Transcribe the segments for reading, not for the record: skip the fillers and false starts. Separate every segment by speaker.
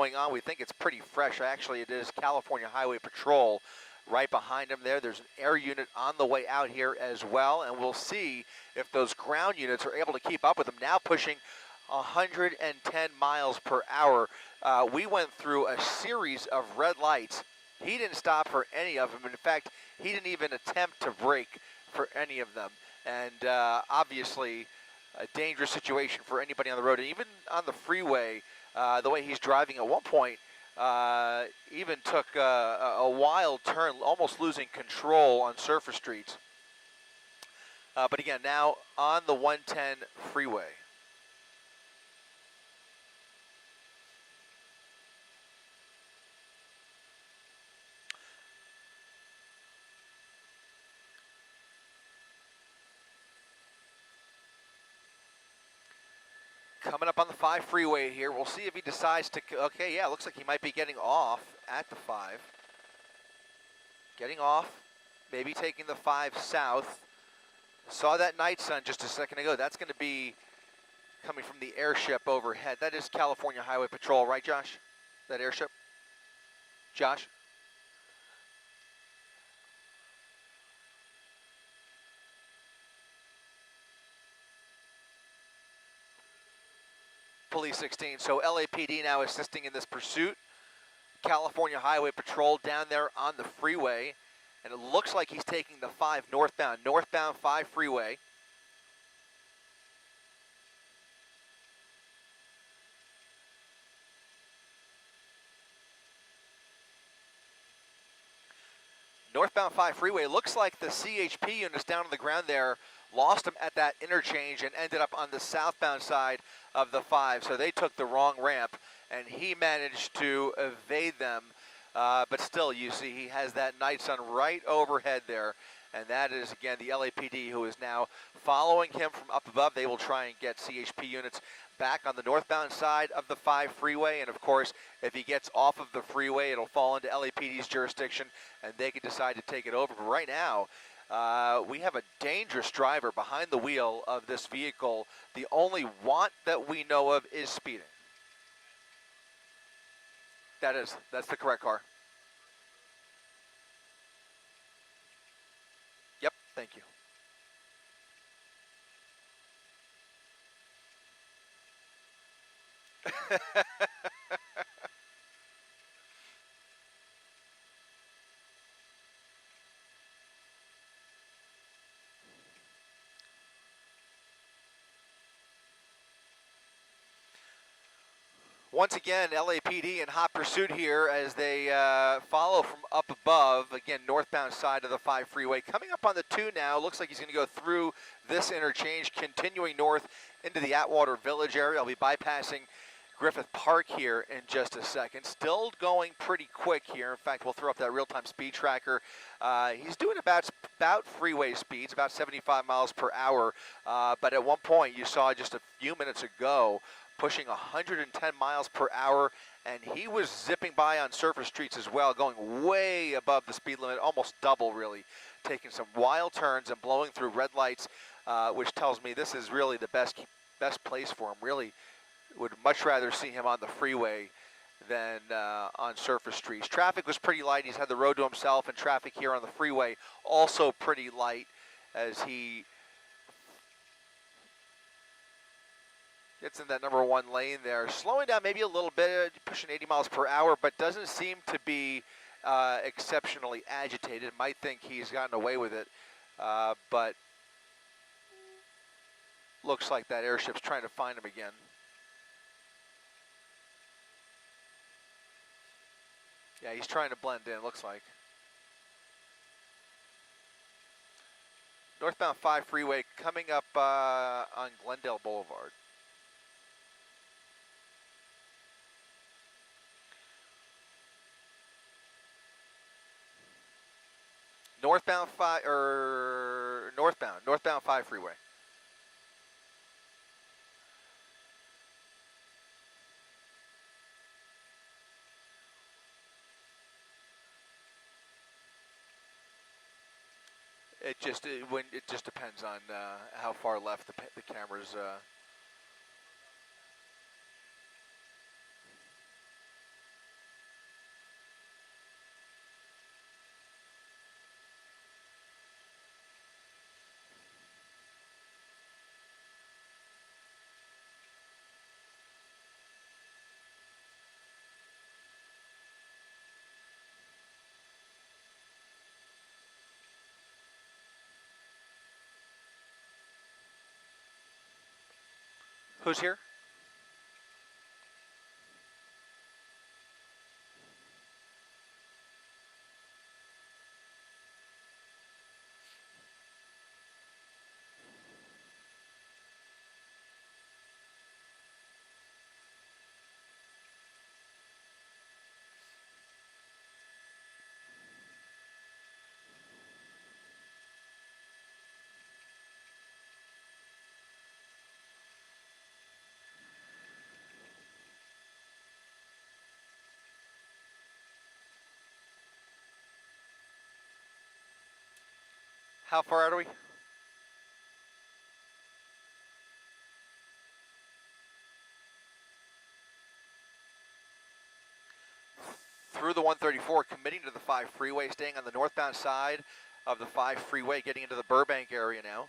Speaker 1: going on. We think it's pretty fresh. Actually, it is California Highway Patrol right behind him there. There's an air unit on the way out here as well, and we'll see if those ground units are able to keep up with him. Now pushing 110 miles per hour. We went through a series of red lights. He didn't stop for any of them. In fact, he didn't even attempt to brake for any of them. And obviously, a dangerous situation for anybody on the road. And even on the freeway, the way he's driving at one point, even took a wild turn, almost losing control on surface streets. But again, now on the 110 freeway. Coming up on the 5 freeway here. We'll see if he decides to, okay, yeah, looks like he might be getting off at the 5. Getting off, maybe taking the 5 south. Saw that night sun just a second ago. That's going to be coming from the airship overhead. That is California Highway Patrol, right, Josh? That airship? Josh? Police 16. So LAPD now assisting in this pursuit. California Highway Patrol down there on the freeway. And it looks like he's taking the 5 northbound 5 freeway. Northbound 5 freeway. Looks like the CHP units down on the ground there lost him at that interchange and ended up on the southbound side of the 5. So they took the wrong ramp, and he managed to evade them. But still, you see, he has that night sun right overhead there. And that is, again, the LAPD who is now following him from up above. They will try and get CHP units back on the northbound side of the 5 freeway. And, of course, if he gets off of the freeway, it'll fall into LAPD's jurisdiction, and they can decide to take it over. But right now, we have a dangerous driver behind the wheel of this vehicle. The only want that we know of is speeding. That's the correct car. Yep, thank you. Once again, LAPD in hot pursuit here as they follow from up above, again, northbound side of the 5 freeway. Coming up on the 2 now, looks like he's going to go through this interchange, continuing north into the Atwater Village area. I'll be bypassing Griffith Park here in just a second. Still going pretty quick here. In fact, we'll throw up that real-time speed tracker. He's doing about freeway speeds, about 75 miles per hour. But at one point, you saw just a few minutes ago, pushing 110 miles per hour, and he was zipping by on surface streets as well, going way above the speed limit, almost double really, taking some wild turns and blowing through red lights, which tells me this is really the best place for him. Really would much rather see him on the freeway than on surface streets. Traffic was pretty light. He's had the road to himself, and traffic here on the freeway also pretty light as he gets in that number 1 lane there. Slowing down maybe a little bit, pushing 80 miles per hour, but doesn't seem to be exceptionally agitated. Might think he's gotten away with it, but looks like that airship's trying to find him again. Yeah, he's trying to blend in, looks like. Northbound 5 freeway coming up on Glendale Boulevard. Northbound 5 freeway. It just depends on how far left the camera's. Who's here? How far out are we? Through the 134, committing to the 5 freeway, staying on the northbound side of the 5 freeway, getting into the Burbank area now.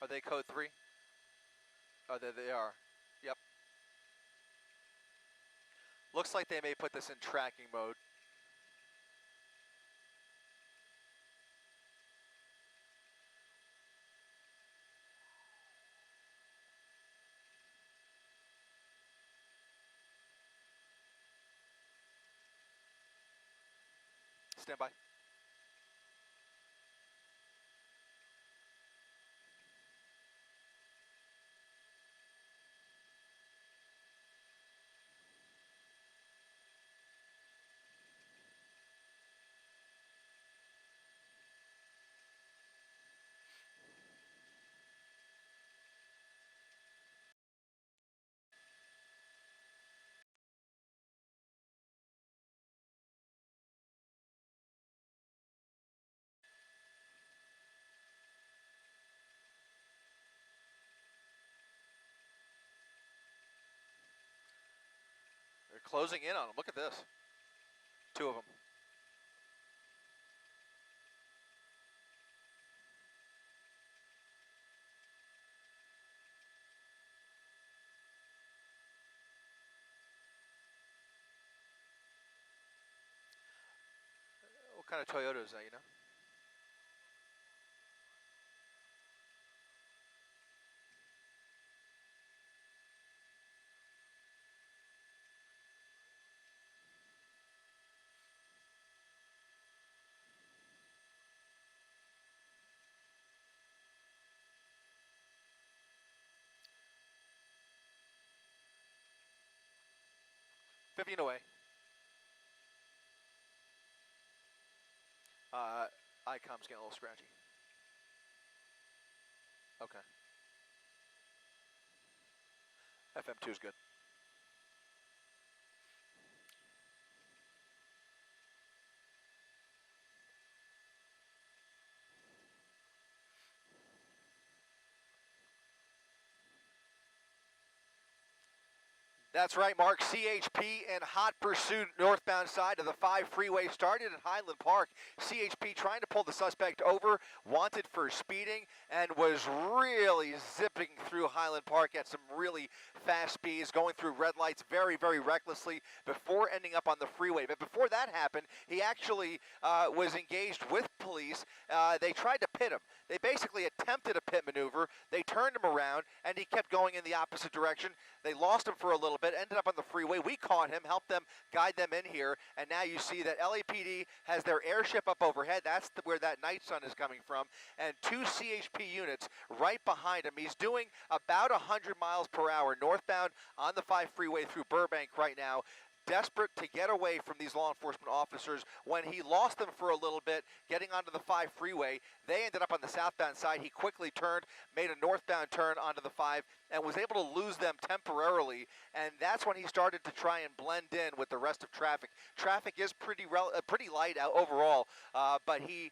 Speaker 1: Are they code 3? Oh, they are. Yep. Looks like they may put this in tracking mode. Stand by. They're closing in on them. Look at this. 2 of them. What kind of Toyota is that, you know? $15 away. ICOM's getting a little scratchy. Okay. FM2 is good. That's right, Mark. CHP in hot pursuit northbound side of the 5 freeway started in Highland Park. CHP trying to pull the suspect over, wanted for speeding, and was really zipping through Highland Park at some really fast speeds, going through red lights very, very recklessly before ending up on the freeway. But before that happened, he actually was engaged with police. They tried to pit him. They basically attempted a pit maneuver. They turned him around, and he kept going in the opposite direction. They lost him for a little bit, ended up on the freeway. We caught him, helped them, guide them in here, and now you see that LAPD has their airship up overhead. That's where that night sun is coming from, and 2 CHP units right behind him. He's doing about 100 miles per hour northbound on the 5 freeway through Burbank right now. desperate to get away from these law enforcement officers. When he lost them for a little bit, getting onto the 5 freeway, they ended up on the southbound side. He quickly turned, made a northbound turn onto the 5, and was able to lose them temporarily, and that's when he started to try and blend in with the rest of traffic. Traffic is pretty light out overall, but he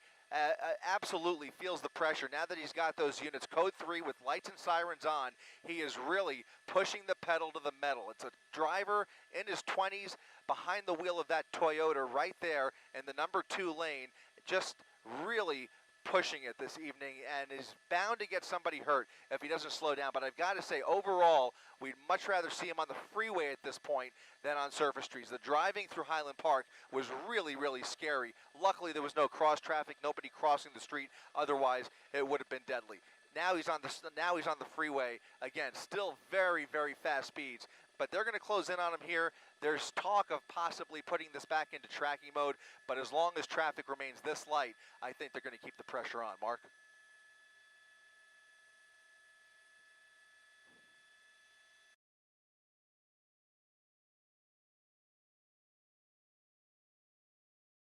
Speaker 1: absolutely feels the pressure. Now that he's got those units, code 3 with lights and sirens on, he is really pushing the pedal to the metal. It's a driver in his 20s behind the wheel of that Toyota right there in the number 2 lane, just really pushing it this evening, and is bound to get somebody hurt if he doesn't slow down. But I've got to say, overall, we'd much rather see him on the freeway at this point than on surface streets. The driving through Highland Park was really, really scary. Luckily, there was no cross traffic, nobody crossing the street. Otherwise, it would have been deadly. Now he's on the freeway again. Still very, very fast speeds. But they're going to close in on him here. There's talk of possibly putting this back into tracking mode, but as long as traffic remains this light, I think they're going to keep the pressure on. Mark?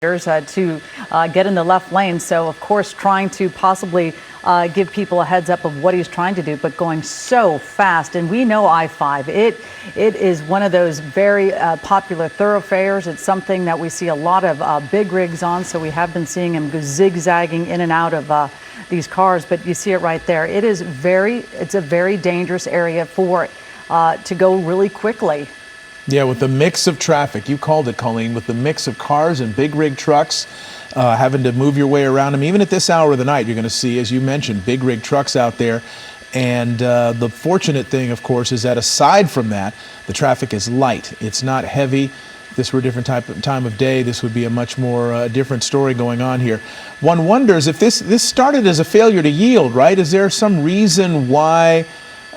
Speaker 2: To get in the left lane, so of course trying to possibly give people a heads up of what he's trying to do, but going so fast. And we know I-5, it is one of those very popular thoroughfares. It's something that we see a lot of big rigs on, so we have been seeing him go zigzagging in and out of these cars, but you see it right there. It's a very dangerous area for to go really quickly.
Speaker 3: Yeah, with the mix of traffic, you called it, Colleen, with the mix of cars and big rig trucks, having to move your way around them. Even at this hour of the night, you're going to see, as you mentioned, big rig trucks out there. And the fortunate thing, of course, is that aside from that, the traffic is light. It's not heavy. If this were a different time of day, this would be a much more different story going on here. One wonders if this started as a failure to yield, right? Is there some reason why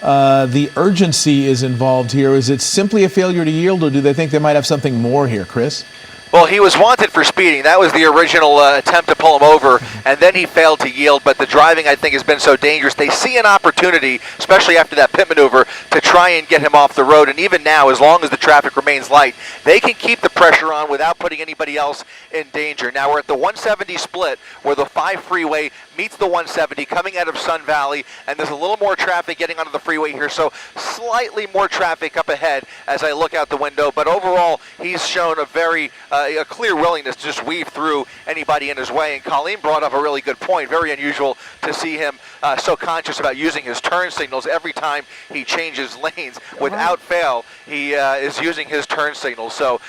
Speaker 3: the urgency is involved here? Is it simply a failure to yield, or do they think they might have something more here, Chris?
Speaker 1: Well, he was wanted for speeding. That was the original attempt to pull him over, and then he failed to yield. But the driving, I think, has been so dangerous. They see an opportunity, especially after that pit maneuver, to try and get him off the road. And even now, as long as the traffic remains light, they can keep the pressure on without putting anybody else in danger. Now we're at the 170 split, where the 5 freeway meets the 170 coming out of Sun Valley, and there's a little more traffic getting onto the freeway here, so slightly more traffic up ahead as I look out the window. But overall, he's shown a clear willingness to just weave through anybody in his way. And Colleen brought up a really good point. Very unusual to see him so conscious about using his turn signals every time he changes lanes. Without fail, he is using his turn signals. So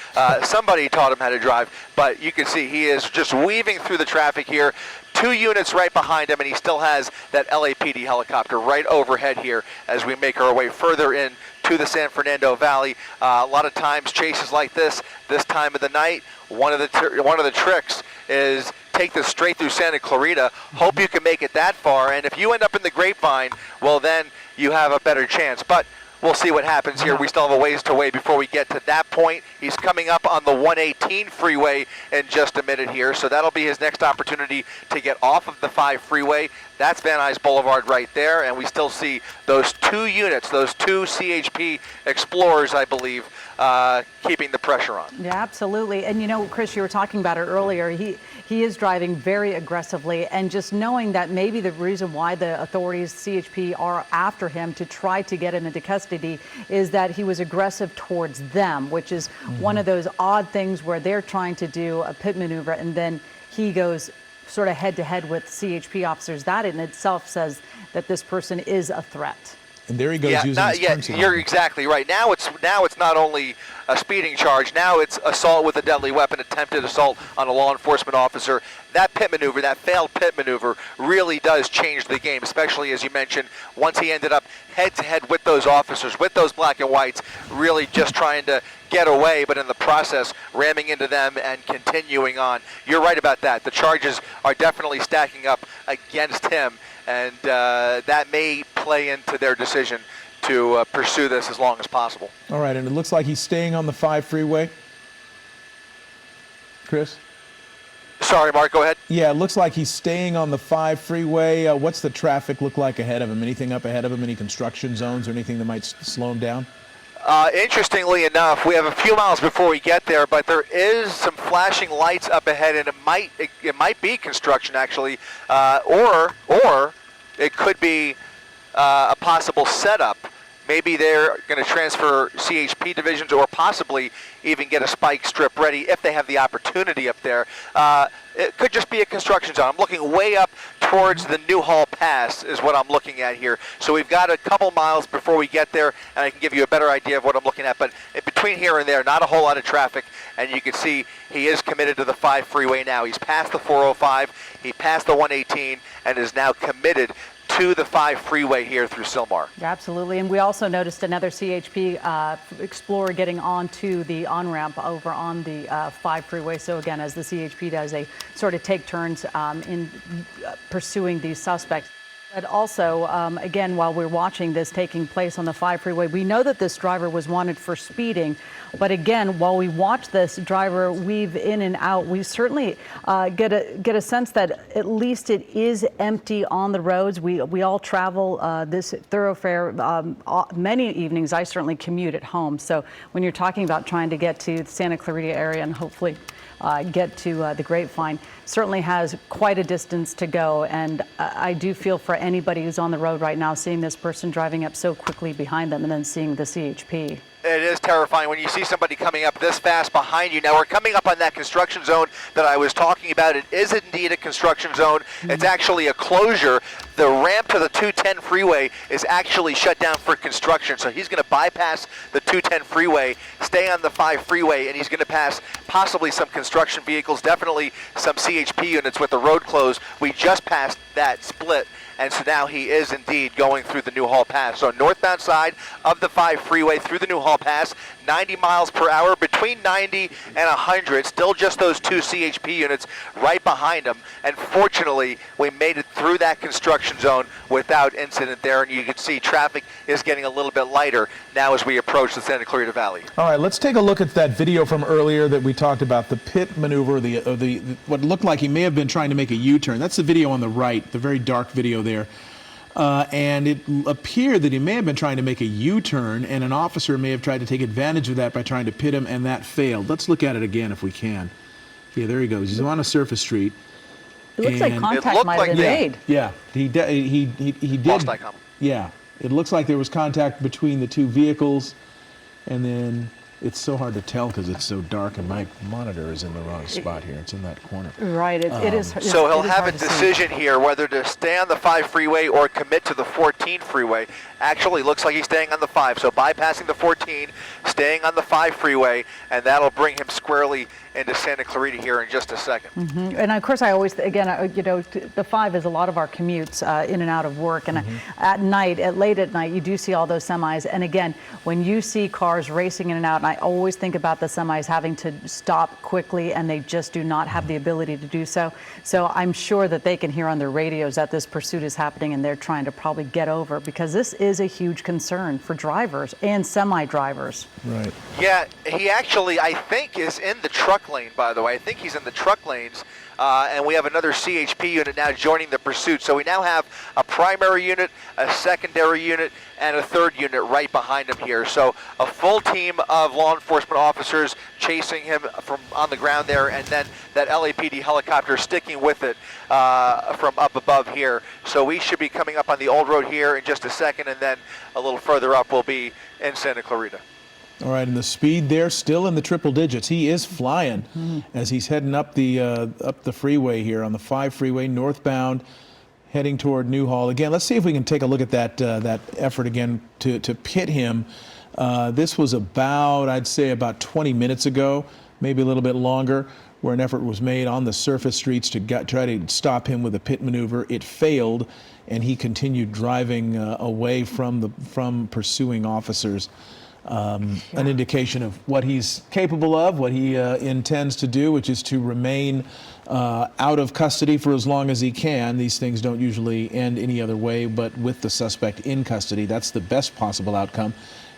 Speaker 1: somebody taught him how to drive, but you can see he is just weaving through the traffic here. 2 units right behind him, and he still has that LAPD helicopter right overhead here as we make our way further in to the San Fernando Valley. A lot of times chases like this time of the night, one of the tricks is take this straight through Santa Clarita, hope you can make it that far, and if you end up in the Grapevine, well, then you have a better chance. But we'll see what happens here. We still have a ways to wait before we get to that point. He's coming up on the 118 freeway in just a minute here, so that'll be his next opportunity to get off of the 5 freeway. That's Van Nuys Boulevard right there, and we still see those 2 units, those 2 CHP Explorers, I believe, keeping the pressure on.
Speaker 2: Yeah, absolutely. And you know, Chris, you were talking about it earlier. He is driving very aggressively, and just knowing that maybe the reason why the authorities, CHP, are after him to try to get him into custody is that he was aggressive towards them, which is one of those odd things where they're trying to do a pit maneuver and then he goes sort of head to head with CHP officers. That in itself says that this person is a threat.
Speaker 3: And there he goes using his turn signal.
Speaker 1: You're exactly right. Now it's not only a speeding charge. Now it's assault with a deadly weapon, attempted assault on a law enforcement officer. That pit maneuver, that failed pit maneuver, really does change the game, especially as you mentioned, once he ended up head-to-head with those officers, with those black and whites, really just trying to get away, but in the process, ramming into them and continuing on. You're right about that. The charges are definitely stacking up against him, and that may play into their decision to pursue this as long as possible.
Speaker 3: All right, and it looks like he's staying on the 5 freeway. Chris?
Speaker 1: Sorry, Mark, go ahead.
Speaker 3: Yeah, it looks like he's staying on the 5 freeway. What's the traffic look like ahead of him? Anything up ahead of him? Any construction zones or anything that might slow him down?
Speaker 1: Interestingly enough, we have a few miles before we get there, but there is some flashing lights up ahead, and it might be construction actually, or it could be a possible setup. Maybe they're going to transfer CHP divisions, or possibly even get a spike strip ready if they have the opportunity up there. It could just be a construction zone. I'm looking way up towards the Newhall Pass is what I'm looking at here. So we've got a couple miles before we get there, and I can give you a better idea of what I'm looking at. But in between here and there, not a whole lot of traffic, and you can see he is committed to the 5 freeway now. He's passed the 405, he passed the 118, and is now committed to the 5 freeway here through Sylmar.
Speaker 2: Absolutely, and we also noticed another CHP Explorer getting onto the on-ramp over on the 5 freeway. So again, as the CHP does, they sort of take turns in pursuing these suspects. But also, again, while we're watching this taking place on the 5 freeway, we know that this driver was wanted for speeding. But again, while we watch this driver weave in and out, we certainly get a sense that at least it is empty on the roads. We all travel this thoroughfare many evenings. I certainly commute at home. So when you're talking about trying to get to the Santa Clarita area and hopefully get to the Grapevine, certainly has quite a distance to go. And I do feel for anybody who's on the road right now, seeing this person driving up so quickly behind them and then seeing the CHP.
Speaker 1: It is terrifying when you see somebody coming up this fast behind you. Now, we're coming up on that construction zone that I was talking about. It is indeed a construction zone. It's actually a closure. The ramp to the 210 freeway is actually shut down for construction. So he's going to bypass the 210 freeway, stay on the 5 freeway, and he's going to pass possibly some construction vehicles, definitely some CHP units with the road closed. We just passed that split. And so now he is indeed going through the Newhall Pass. So northbound side of the 5 freeway through the Newhall Pass, 90 miles per hour, between 90 and 100. Still just those 2 CHP units right behind him. And fortunately, we made it through that construction zone without incident there. And you can see traffic is getting a little bit lighter now as we approach the Santa Clarita Valley.
Speaker 3: All right, let's take a look at that video from earlier that we talked about, the pit maneuver, the what looked like he may have been trying to make a U-turn. That's the video on the right, the very dark video there. And it appeared that he may have been trying to make a U-turn, and an officer may have tried to take advantage of that by trying to pit him, and that failed. Let's look at it again if we can. Yeah, there he goes. He's on a surface street.
Speaker 2: It looks like contact might have been made.
Speaker 3: Yeah, he did.
Speaker 1: Lost ICOM.
Speaker 3: Yeah, it looks like there was contact between the 2 vehicles, and then it's so hard to tell because it's so dark, and my monitor is in the wrong spot here. It's in that corner.
Speaker 2: Right, it is.
Speaker 1: So he'll have a decision here whether to stay on the 5 freeway or commit to the 14 freeway. Actually, looks like he's staying on the 5, so bypassing the 14, staying on the 5 freeway, and that'll bring him squarely into Santa Clarita here in just a second.
Speaker 2: And of course, I always, again, you know, the 5 is a lot of our commutes in and out of work, and at night, late at night, you do see all those semis. And again, when you see cars racing in and out, and I always think about the semis having to stop quickly, and they just do not have the ability to do so. So I'm sure that they can hear on their radios that this pursuit is happening, and they're trying to probably get over, because this is a huge concern for drivers and semi-drivers.
Speaker 3: Right.
Speaker 1: Yeah, he actually, I think, is in the truck lane, by the way. I think he's in the truck lanes. And we have another CHP unit now joining the pursuit. So we now have a primary unit, a secondary unit, and a 3rd unit right behind him here. So a full team of law enforcement officers chasing him from on the ground there, and then that LAPD helicopter sticking with it from up above here. So we should be coming up on the old road here in just a second, and then a little further up we'll be in Santa Clarita.
Speaker 3: All right, and the speed there still in the triple digits. He is flying as he's heading up the freeway here on the 5 freeway northbound, heading toward Newhall. Again, let's see if we can take a look at that effort again to pit him. This was about, I'd say, about 20 minutes ago, maybe a little bit longer, where an effort was made on the surface streets to try to stop him with a pit maneuver. It failed, and he continued driving away from pursuing officers. An indication of what he's capable of, what he intends to do, which is to remain out of custody for as long as he can. These things don't usually end any other way, but with the suspect in custody, that's the best possible outcome.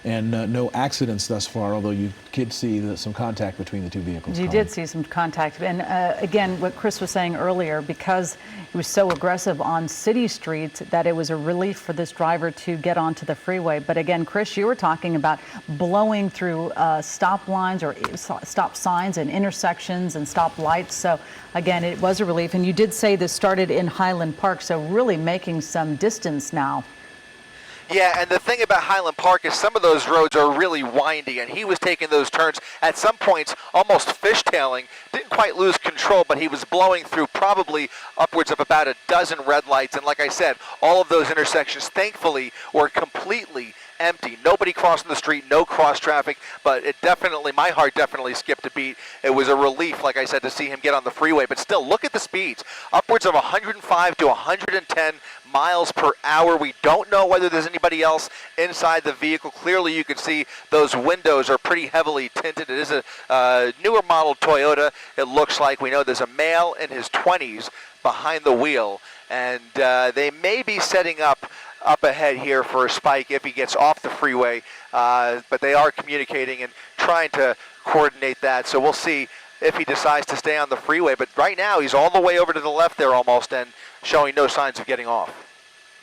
Speaker 3: and no accidents thus far, although you did see some contact between the two vehicles.
Speaker 2: You did see some contact. And again, what Chris was saying earlier, because he was so aggressive on city streets, that it was a relief for this driver to get onto the freeway. But again, Chris, you were talking about blowing through stop lines or stop signs and intersections and stop lights. So again, it was a relief. And you did say this started in Highland Park, so really making some distance now.
Speaker 1: Yeah, and the thing about Highland Park is some of those roads are really windy, and he was taking those turns at some points almost fishtailing. Didn't quite lose control, but he was blowing through probably upwards of about a dozen red lights. And like I said, all of those intersections, thankfully, were completely empty. Nobody crossing the street, no cross traffic, but it definitely, my heart definitely skipped a beat. It was a relief, like I said, to see him get on the freeway. But still, look at the speeds. Upwards of 105 to 110 miles per hour. We don't know whether there's anybody else inside the vehicle. Clearly, you can see those windows are pretty heavily tinted. It is a newer model Toyota, it looks like. We know there's a male in his 20s behind the wheel, and they may be setting up ahead here for a spike if he gets off the freeway, but they are communicating and trying to coordinate that. So we'll see if he decides to stay on the freeway. But right now, he's all the way over to the left there almost and showing no signs of getting off.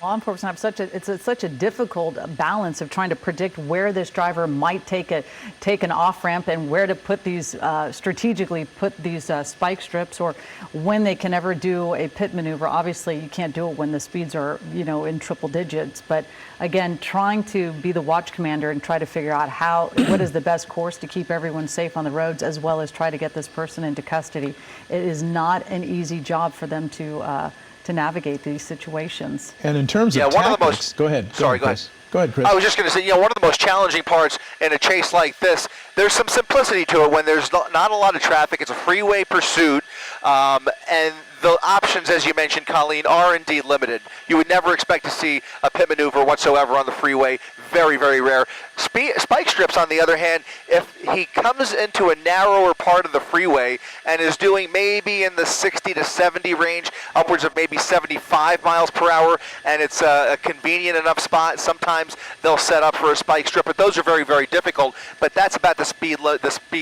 Speaker 2: Law enforcement have such a difficult balance of trying to predict where this driver might take an off ramp and where to put these strategically put these spike strips, or when they can ever do a pit maneuver. Obviously, you can't do it when the speeds are in triple digits. But again, trying to be the watch commander and try to figure out what is the best course to keep everyone safe on the roads, as well as try to get this person into custody. It is not an easy job for them to navigate these situations.
Speaker 3: And in terms of tactics,
Speaker 1: one of the most,
Speaker 3: go ahead.
Speaker 1: Sorry, go ahead.
Speaker 3: Go ahead, Chris.
Speaker 1: I was just going to say, one of the most challenging parts in a chase like this, there's some simplicity to it when there's not a lot of traffic. It's a freeway pursuit, and the options, as you mentioned, Colleen, are indeed limited. You would never expect to see a pit maneuver whatsoever on the freeway. Very, very rare. Spike strips, on the other hand, if he comes into a narrower part of the freeway and is doing maybe in the 60 to 70 range, upwards of maybe 75 miles per hour, and it's a convenient enough spot, sometimes they'll set up for a spike strip, but those are very, very difficult. But that's about the speed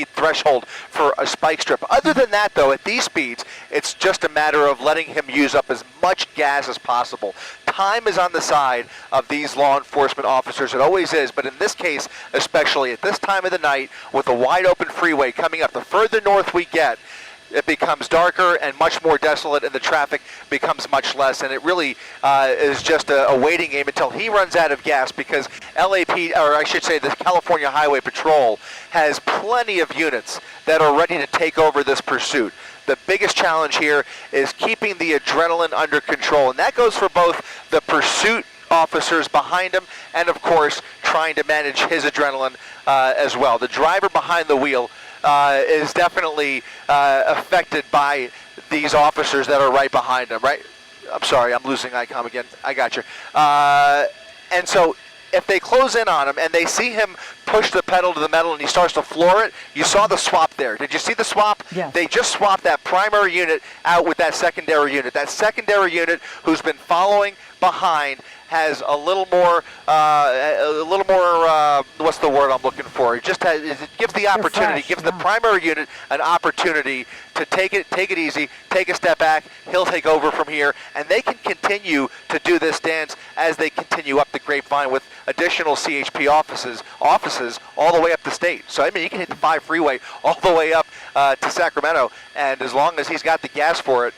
Speaker 1: threshold for a spike strip. Other than that, though, at these speeds, it's just a matter of letting him use up as much gas as possible. Time is on the side of these law enforcement officers. It always is, but in this case, especially at this time of the night, with a wide open freeway coming up, the further north we get, it becomes darker and much more desolate, and the traffic becomes much less. And it really is just a waiting game until he runs out of gas, because the California Highway Patrol has plenty of units that are ready to take over this pursuit. The biggest challenge here is keeping the adrenaline under control, and that goes for both the pursuit officers behind him and, of course, trying to manage his adrenaline as well. The driver behind the wheel is definitely affected by these officers that are right behind him, right? I'm sorry, I'm losing ICOM again. I got you. And so if they close in on him and they see him push the pedal to the metal and he starts to floor it, you saw the swap there. Did you see the swap?
Speaker 2: Yes.
Speaker 1: They just swapped that primary unit out with that secondary unit. That secondary unit, who's been following behind, has a little more, what's the word I'm looking for? It gives the opportunity, gives the primary unit an opportunity to take it easy, take a step back. He'll take over from here, and they can continue to do this dance as they continue up the grapevine with additional CHP offices all the way up the state. So, I mean, you can hit the 5 freeway all the way up to Sacramento, and as long as he's got the gas for it,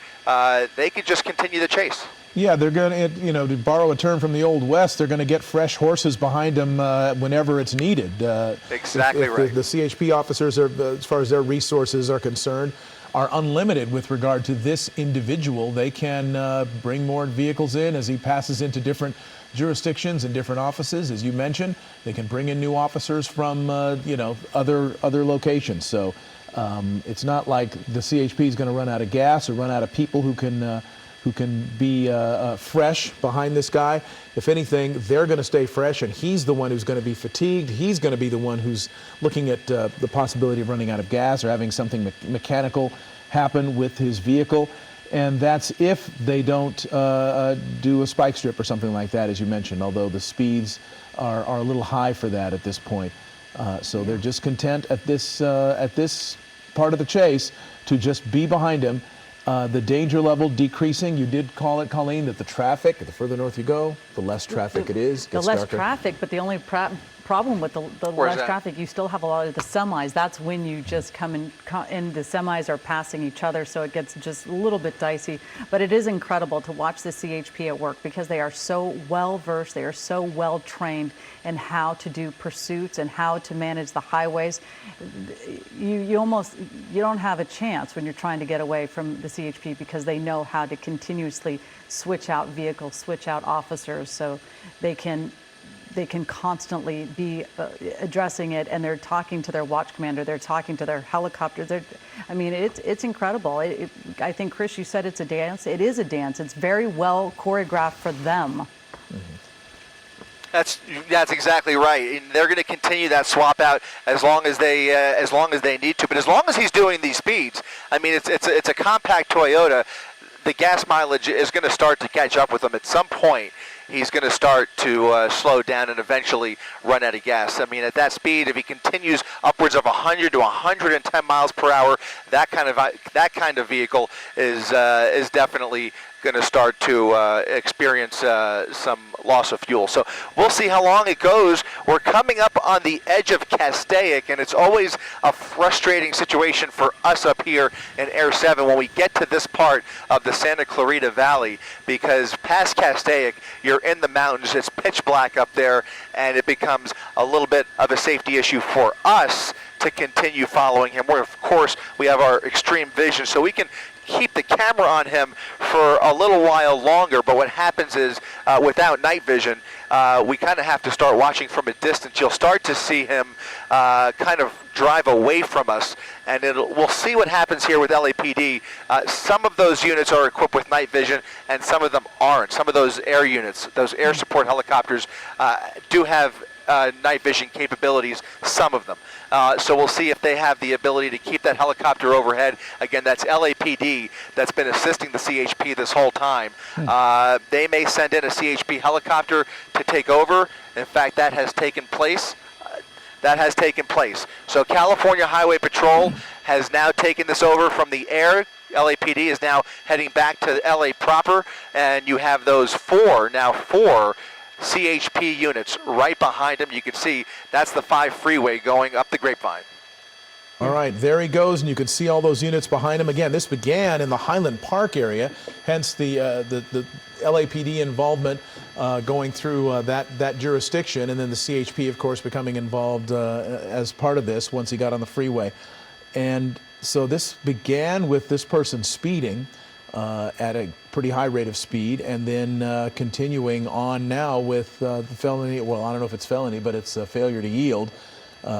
Speaker 1: they could just continue the chase.
Speaker 3: Yeah, they're going to, to borrow a term from the Old West, they're going to get fresh horses behind them whenever it's needed.
Speaker 1: Exactly right.
Speaker 3: The CHP officers, as far as their resources are concerned, are unlimited with regard to this individual. They can bring more vehicles in as he passes into different jurisdictions and different offices. As you mentioned, they can bring in new officers from, other locations. So it's not like the CHP is going to run out of gas or run out of people who can be fresh behind this guy. If anything, they're going to stay fresh, and he's the one who's going to be fatigued. He's going to be the one who's looking at the possibility of running out of gas or having something mechanical happen with his vehicle. And that's if they don't do a spike strip or something like that, as you mentioned, although the speeds are a little high for that at this point. So they're just content at this part of the chase to just be behind him. The danger level decreasing. You did call it, Colleen, that the traffic, the further north you go, the less traffic it is.
Speaker 2: The less traffic, but the only problem with the less traffic, you still have a lot of the semis. That's when you just come in, and the semis are passing each other, so it gets just a little bit dicey. But it is incredible to watch the CHP at work because they are so well versed, they are so well trained in how to do pursuits and how to manage the highways. You don't have a chance when you're trying to get away from the CHP because they know how to continuously switch out vehicles, switch out officers, so they can constantly be addressing it, and they're talking to their watch commander, they're talking to their helicopters. I mean, it's incredible. I think, Chris, you said it's a dance. It is a dance. It's very well choreographed for them.
Speaker 1: That's exactly right. And they're going to continue that swap out as long as they need to. But as long as he's doing these speeds, I mean, it's a compact Toyota. The gas mileage is going to start to catch up with him at some point. He's going to start to slow down and eventually run out of gas. I mean, at that speed, if he continues upwards of 100 to 110 miles per hour, that kind of vehicle is definitely going to start to experience some loss of fuel. So we'll see how long it goes. We're coming up on the edge of Castaic, and it's always a frustrating situation for us up here in Air 7 when we get to this part of the Santa Clarita Valley, because past Castaic, you're in the mountains, it's pitch black up there, and it becomes a little bit of a safety issue for us to continue following him, where of course we have our extreme vision, so we can keep the camera on him for a little while longer. But what happens is without night vision, we kind of have to start watching from a distance. You'll start to see him kind of drive away from us, and we'll see what happens here with LAPD. Some of those units are equipped with night vision, and some of them aren't. Some of those air units, those air support helicopters, do have night vision capabilities, some of them. So we'll see if they have the ability to keep that helicopter overhead. Again, that's LAPD that's been assisting the CHP this whole time. They may send in a CHP helicopter to take over. In fact, that has taken place. So California Highway Patrol has now taken this over from the air. LAPD is now heading back to LA proper, and you have those four CHP units right behind him. You can see that's the 5 freeway going up the Grapevine.
Speaker 3: All right, there he goes, and you can see all those units behind him. Again, this began in the Highland Park area, hence the LAPD involvement going through that jurisdiction, and then the CHP, of course, becoming involved as part of this once he got on the freeway. And so this began with this person speeding at a pretty high rate of speed, and then continuing on now with the felony. Well, I don't know if it's felony, but it's a failure to yield,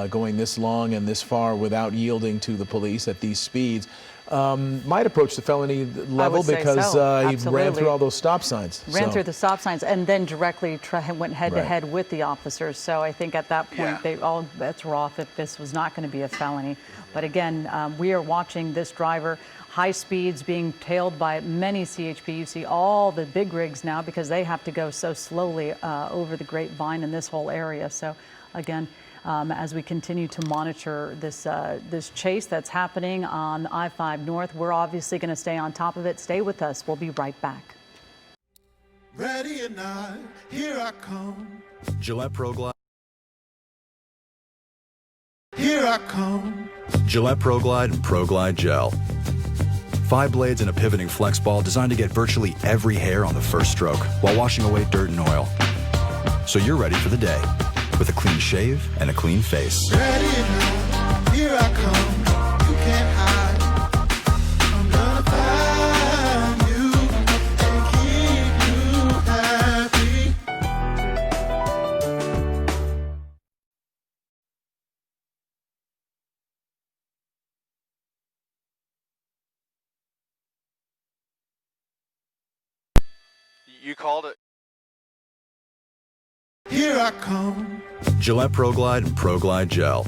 Speaker 3: going this long and this far without yielding to the police at these speeds. Might approach the felony level because he ran through all those stop signs.
Speaker 2: Ran through the stop signs and then directly went head to head with the officers. So I think at that point they all bets were off if this was not going to be a felony. But again, we are watching this driver. High speeds being tailed by many CHP. You see all the big rigs now because they have to go so slowly over the Grapevine in this whole area. So again, as we continue to monitor this chase that's happening on I-5 North, we're obviously going to stay on top of it. Stay with us. We'll be right back.
Speaker 4: Ready or not, here I come.
Speaker 5: Gillette Pro Glide.
Speaker 4: Here I come.
Speaker 5: Gillette Pro Glide and Pro Glide Gel. 5 blades and a pivoting flex ball designed to get virtually every hair on the first stroke while washing away dirt and oil. So you're ready for the day with a clean shave and a clean face.
Speaker 4: Ready or not, here I come. You can't hide. I'm gonna find you and keep you happy.
Speaker 1: You called it.
Speaker 4: Here I come.
Speaker 5: Gillette Pro Glide and Pro Glide Gel.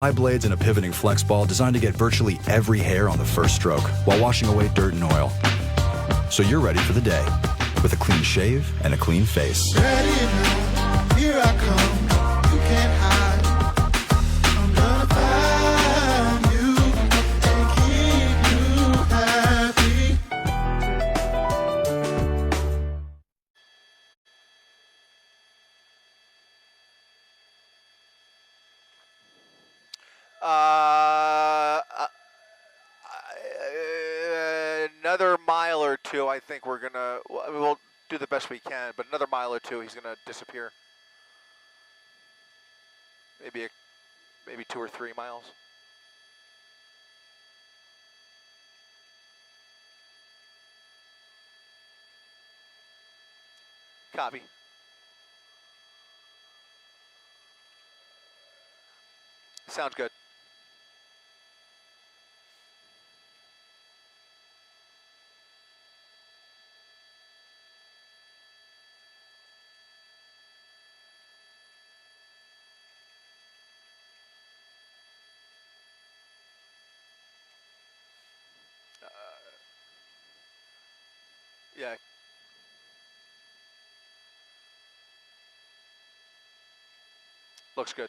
Speaker 5: 5 blades and a pivoting flex ball designed to get virtually every hair on the first stroke while washing away dirt and oil. So you're ready for the day with a clean shave and a clean face.
Speaker 4: Ready now, here I come. You can't hide. I'm gonna find you and keep you happy.
Speaker 1: Another mile or two, I think we're gonna. We'll do the best we can, but another mile or two, he's gonna disappear. Maybe 2 or 3 miles. Copy. Sounds good. Yeah. Looks good.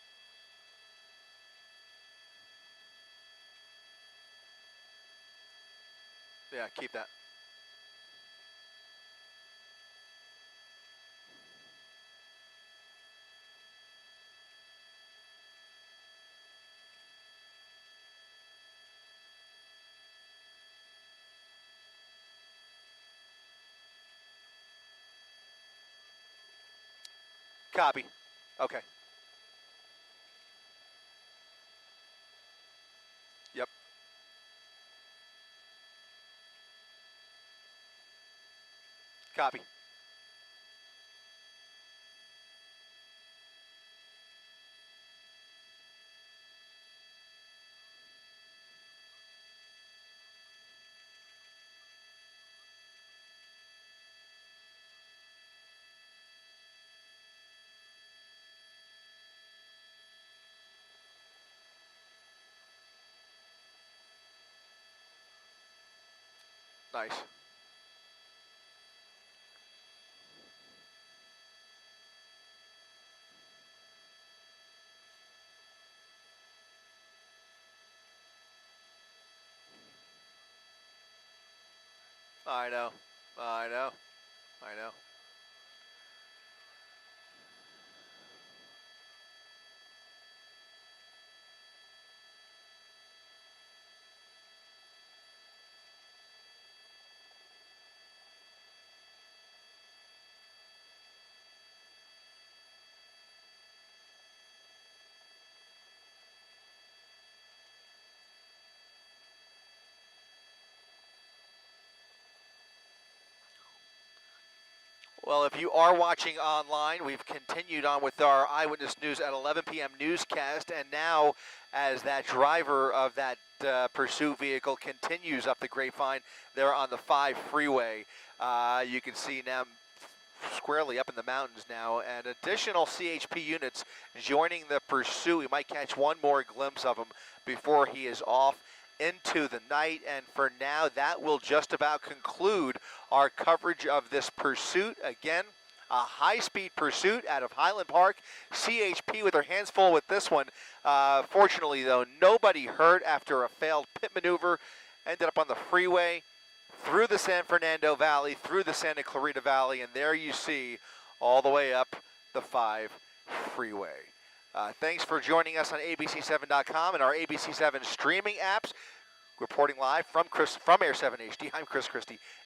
Speaker 1: Yeah, keep that. Copy. Okay. Yep. Copy. Nice. I know. I know. I know. Well, if you are watching online, we've continued on with our Eyewitness News at 11 p.m. newscast, and now as that driver of that pursuit vehicle continues up the Grapevine, they're on the 5 freeway. You can see now squarely up in the mountains now, and additional CHP units joining the pursuit. We might catch one more glimpse of him before he is off into the night, and for now that will just about conclude our coverage of this pursuit. Again, a high-speed pursuit out of Highland Park. CHP with their hands full with this one. Fortunately though, nobody hurt after a failed pit maneuver. Ended up on the freeway through the San Fernando Valley, through the Santa Clarita Valley, and there you see all the way up the 5 freeway. Thanks for joining us on ABC7.com and our ABC7 streaming apps. Reporting live from Air 7 HD, I'm Chris Christie.